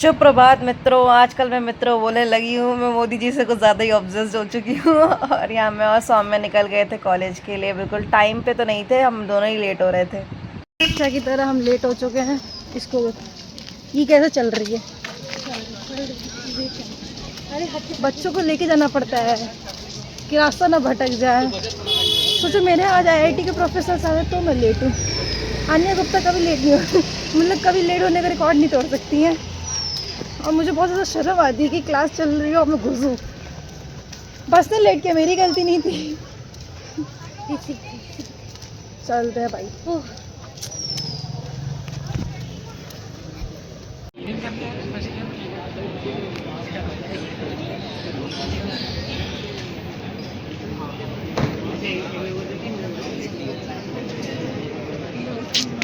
सुप्रभात मित्रों। आजकल मैं मित्रों बोलने लगी हूँ, मैं मोदी जी से कुछ ज़्यादा ही ऑब्सेस्ड हो चुकी हूँ। और यहाँ मैं और सौम्य निकल गए थे कॉलेज के लिए। बिल्कुल टाइम पे तो नहीं थे, हम दोनों ही लेट हो रहे थे। अच्छा की तरह हम लेट हो चुके हैं। इसको ये कैसे चल रही है? अरे बच्चों को लेके जाना पड़ता है कि रास्ता ना भटक जाए। सोचो मेरे आज आईआईटी के प्रोफेसर आ रहे तो मैं लेट हूँ। अन्य गुप्ता कभी लेट नहीं हो मतलब कभी लेट होने का रिकॉर्ड नहीं तोड़ सकती हैं। और मुझे बहुत ज़्यादा शर्म आती है कि क्लास चल रही हो और मैं घुसूँ। बस ने लेट किया, मेरी गलती नहीं थी। चलते हैं भाई।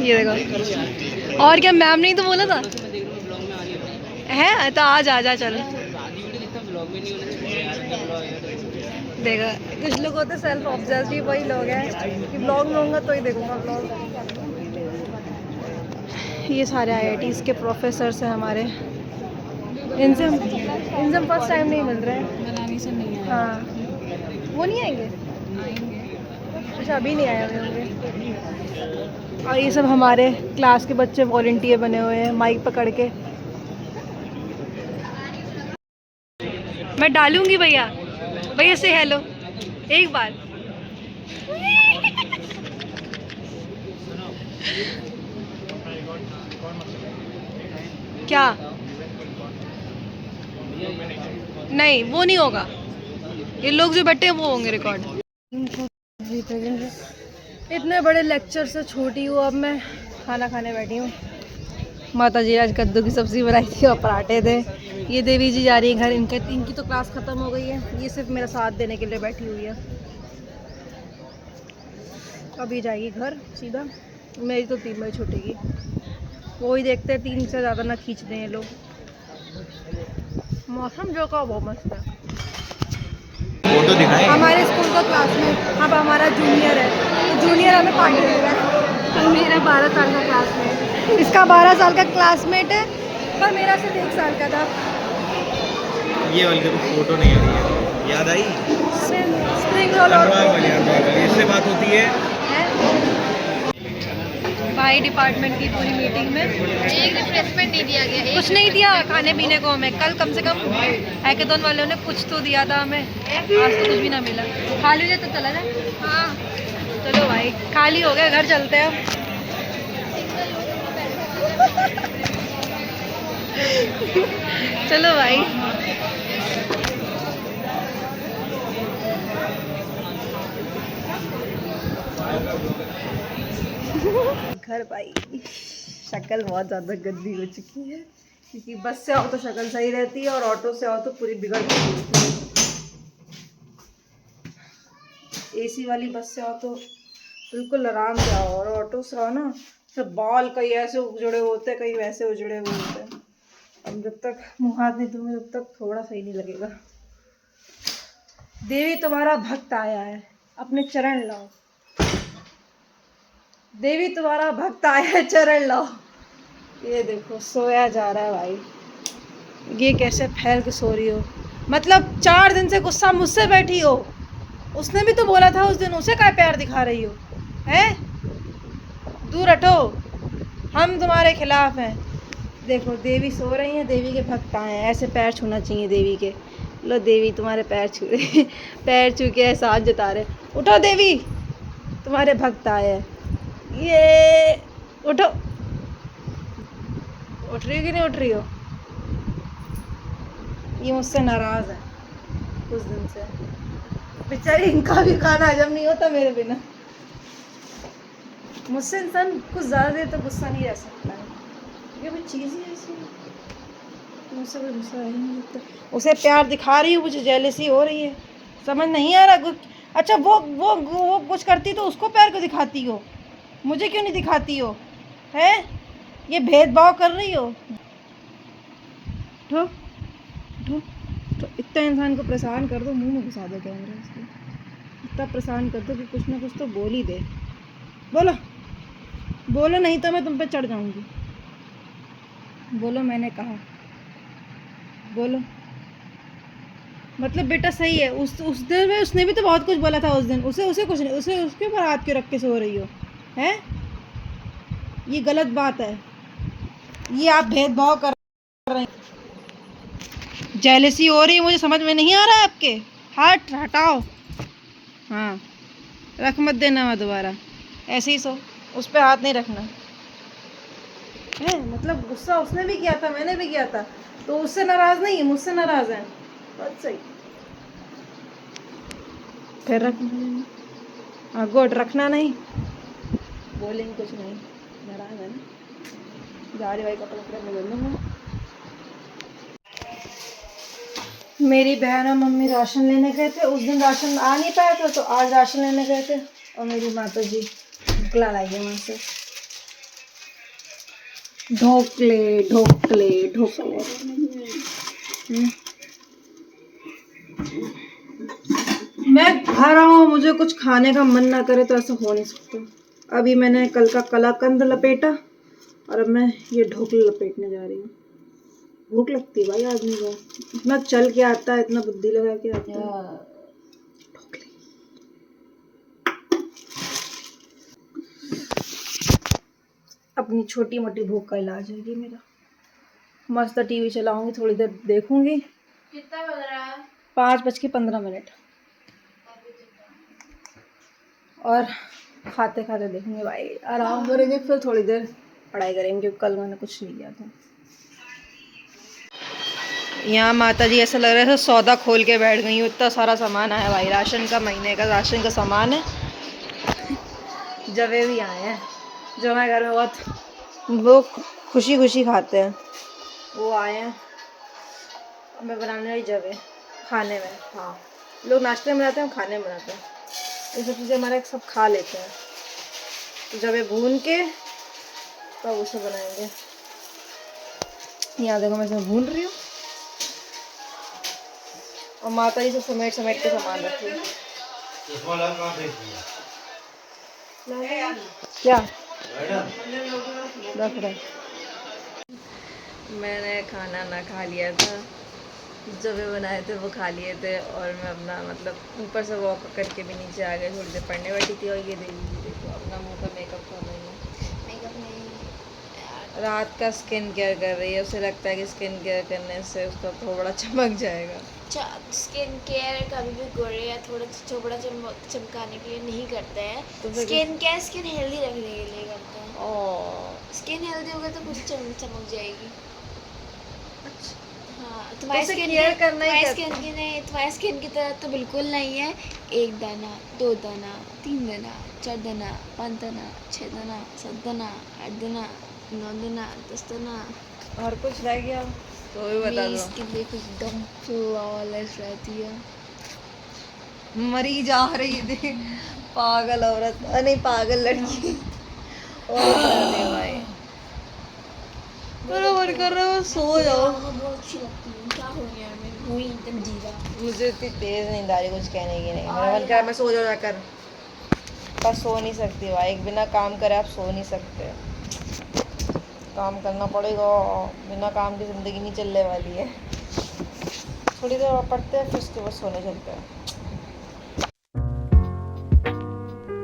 ये देखो, और क्या मैम ने ही तो बोला था है तो आज आ जा। चल देखा, कुछ लोग होते सेल्फ ऑब्सेस्ड ही वही लोग हैं कि ब्लॉग लूँगा तो ही देखूंगा ब्लॉग। ये सारे आईआईटीज़ के प्रोफेसर्स हैं हमारे। इनसे हम फर्स्ट टाइम नहीं मिल रहे हैं। हाँ, वो नहीं आएंगे। अच्छा, अभी नहीं आए हुए होंगे। और ये सब हमारे क्लास के बच्चे वॉलंटियर बने हुए हैं माइक पकड़ के। मैं डालूंगी भैया। भैया से हेलो एक बार। क्या? नहीं, वो नहीं होगा। ये लोग जो बैठे हैं वो होंगे रिकॉर्ड। इतने बड़े लेक्चर से छोटी हूँ, अब मैं खाना खाने बैठी हूँ। माता जी आज कद्दू की सब्ज़ी बनाई थी और पराठे थे। ये देवी जी जा रही है घर, इनकी तो क्लास ख़त्म हो गई है। ये सिर्फ मेरा साथ देने के लिए बैठी हुई है। अभी जाएगी घर सीधा। मेरी तो 3 बजे छूटेगी। वही देखते हैं 3 से ज़्यादा ना खींच दें ये लोग। मौसम जो का बहुत मस्त है। फोटो दिखाएं। हमारे स्कूल का क्लासमेट अब हमारा जूनियर है, तो जूनियर हमें पार्टी देगा। मेरा 12 साल का क्लासमेट, इसका 12 साल का क्लासमेट है, पर मेरा सिर्फ 1 साल का था। ये वाली तो फोटो नहीं आ रही है, याद आई? स्प्रिंग रोल और अनुराग वाली इससे बात होती है। भाई डिपार्टमेंट की पूरी मीटिंग में एक रिफ्रेशमेंट नहीं दिया गया। कुछ नहीं दिया खाने पीने को हमें। कल कम से कम हैकेथॉन वालों ने कुछ तो दिया था हमें, आज तो कुछ भी ना मिला। खाली हो जाए तो चला जाए। हाँ, चलो भाई, खाली हो गया, घर चलते हैं। चलो भाई। घर भाई, शक्ल बहुत ज़्यादा गंदी हो चुकी है क्योंकि बस से आओ तो शक्ल सही रहती है और ऑटो से आओ तो पूरी बिगड़ चुकी होती है। एसी वाली बस से आओ तो बिल्कुल आराम से आओ, और ऑटो से आओ ना सब बाल कहीं ऐसे उजड़े होते हैं, कहीं वैसे उजड़े हुए होते हैं। अब जब तक मुँह हाथ नहीं धोंगे तब तक थोड़ा सही नहीं लगेगा। देवी तुम्हारा भक्त आया है, अपने चरण लाओ। देवी तुम्हारा भक्त आया है, चरण लाओ। ये देखो सोया जा रहा है भाई। ये कैसे फैल के सो रही हो? मतलब 4 दिन से गुस्सा मुझसे बैठी हो। उसने भी तो बोला था उस दिन, उसे क्या प्यार दिखा रही हो? हैं? दूर हटो, हम तुम्हारे खिलाफ हैं। देखो देवी सो रही हैं, देवी के भक्त आए हैं। ऐसे पैर छूना चाहिए देवी के। लो देवी तुम्हारे पैर छू रहे पैर छू के एहसान जता रहे। उठो देवी, तुम्हारे भक्त आए हैं। ये उठो। उठ रही हो कि नहीं उठ रही हो? ये मुझसे नाराज़ है कुछ दिन से। बेचारी, इनका भी खाना हजम नहीं होता मेरे बिना। मुझसे इंसान कुछ ज़्यादा देर तक गुस्सा नहीं रह सकता है। ये कोई चीज़ ही ऐसी है, मुझसे कोई गुस्सा ही नहीं होता। उसे प्यार दिखा रही हूँ, मुझे जेलसी हो रही है। समझ नहीं आ रहा कुछ। अच्छा, वो कुछ करती तो उसको प्यार को दिखाती हो, मुझे क्यों नहीं दिखाती हो? है ये भेदभाव कर रही हो? उठो उठो। तो इतना इंसान को परेशान कर दो, मुंह में घुसा दो कैमरा इसको। इतना परेशान कर दो कि कुछ ना कुछ तो बोल ही दे। बोलो बोलो, नहीं तो मैं तुम पे चढ़ जाऊंगी। बोलो मैंने कहा। बोलो। मतलब बेटा सही है, उस दिन में उसने भी तो बहुत कुछ बोला था उस दिन, उसे उसे कुछ नहीं, उसे उसके ऊपर हाथ क्यों रख के सो रही हो हैं? ये गलत बात है, ये आप भेदभाव कर रहे हैं। जेलसी हो रही है, मुझे समझ में नहीं आ रहा है आपके। हटाओ। हाँ, रख मत देना मैं दोबारा, ऐसे ही सो, उस पर हाथ नहीं रखना है। मतलब गुस्सा उसने भी किया था, मैंने भी किया था, तो उससे नाराज नहीं है, मुझसे नाराज है। बहुत सही। फिर रखना, हाँ गुड, रखना नहीं, बोलेंगे कुछ नहीं, नाराज है ना। जा रही भाई, कपड़े कपड़े बदल लूँगा। मेरी बहन और मम्मी राशन लेने गए थे, उस दिन राशन आ नहीं पाया था तो आज राशन लेने गए थे, और मेरी माता जी ढोकला लाई है वहाँ से। ढोकले ढोकले ढोकले। मैं घर आऊँ, मुझे कुछ खाने का मन ना करे तो ऐसा हो नहीं सकता। अभी मैंने कल का कलाकंद लपेटा और अब मैं ये ढोकले लपेटने जा रही हूँ। भूख लगती है भाई आदमी को, इतना चल के आता है, इतना बुद्धि लगा के आता है। अपनी छोटी मोटी भूख का इलाज है ये मेरा। मस्त टीवी चलाऊंगी, थोड़ी देर देखूंगी। कितना बज रहा है? 5:15। और खाते खाते देखेंगे भाई, आराम करेंगे, फिर थोड़ी देर पढ़ाई करेंगे क्योंकि कल मैंने कुछ नहीं किया था। यहाँ माता जी ऐसा लग रहा है सौदा खोल के बैठ गई हूँ, इतना सारा सामान आया भाई, राशन का, महीने का राशन का सामान है। जवे भी आए हैं जो हमारे घर में बहुत वो खुशी खुशी खाते हैं, वो आए हैं। मैं बनाने वाली जवे खाने में, हाँ लोग नाश्ते में बनाते हैं, हम खाने में बनाते हैं, ये सब चीज़ें हमारे सब खा लेते हैं। तो जवे भून के तब उसे बनाएंगे। यहाँ देखो मैं इसमें भून रही हूँ और माता जी से समेट समेट के सामान रखी है। क्या रख रहे? मैंने खाना ना खा लिया था, जब वे बनाए थे वो खा लिए थे, और मैं अपना मतलब ऊपर से वॉक करके भी नीचे आ गई, थोड़ी देर पढ़ने बैठी थी। और ये देखो अपना मुँह का मेकअप कर रही है। मेकअप नहीं यार, रात का स्किन केयर कर रही है, उसे लगता है कि स्किन केयर करने से उसका थोड़ा चमक जाएगा। स्किन केयर कभी भी गोरे या थोड़ा चोपड़ा चमकाने के लिए नहीं करते हैं। तो फिर स्किन केयर स्किन हेल्दी रखने के लिए करते हैं। ओह, स्किन हेल्दी होगा तो कुछ चमक जाएगी। अच्छा, हाँ, तो तुम्हारी उसे स्किन केयर करना ही तुम्हारी करते स्किन की नहीं, तुम्हारी स्किन की तरह तो बिल्कुल नहीं है। 1 दाना 2 दाना 3 दाना 4 दाना 5 दाना 6 दाना 7 दाना 8 दाना 9 दाना 10 दाना। और कुछ रह गया तो भी बता मेरी दो। स्किन देखो एकदम फ्लॉलेस रहती है। मरी जा रही थी पागल औरत, नहीं पागल लड़की। और बता दे भाई, मेरा मन कर रहा है सो जाओ। बहुत अच्छी लगती है, क्या हो गया मैं हुई एकदम जीरा। मुझे इतनी तेज नींद आ रही कुछ कहने की नहीं, मेरा मन कर रहा है मैं सो जाऊँ जाकर, पर सो नहीं सकती भाई, बिना काम करे आप सो नहीं सकते, काम करना पड़ेगा, बिना काम की ज़िंदगी नहीं चलने वाली है। थोड़ी देर और पढ़ते हैं फिर उसके बाद सोने चलते हैं।